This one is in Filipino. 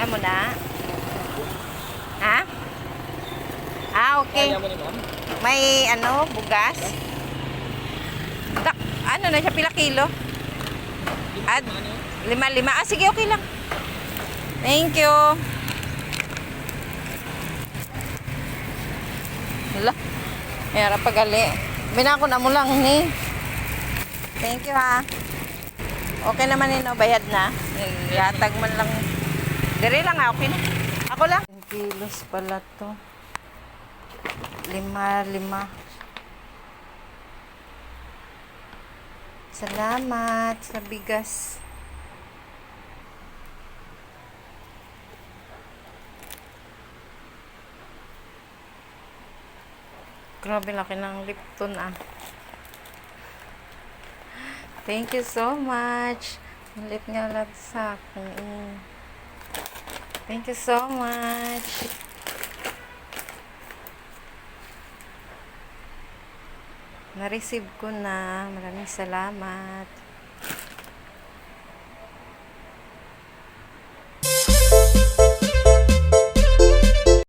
Amo na? Ha? Okay. May ano, bugas? Ano na siya, pila kilo? At 5. Sige, okay lang. Thank you. Hala. Mayara pagali. Binako na mo lang ni. Thank you ha. Okay naman yun, no? Bayad na. Yatag man lang. Dire lang ha, okay na. Ako lang. 10 kilos pala to. 5. Salamat sa bigas. Grabe laki ng Lipton ah. Thank you so much. Ulit nga lang sa akin. Thank you so much. Na-receive ko na. Maraming salamat.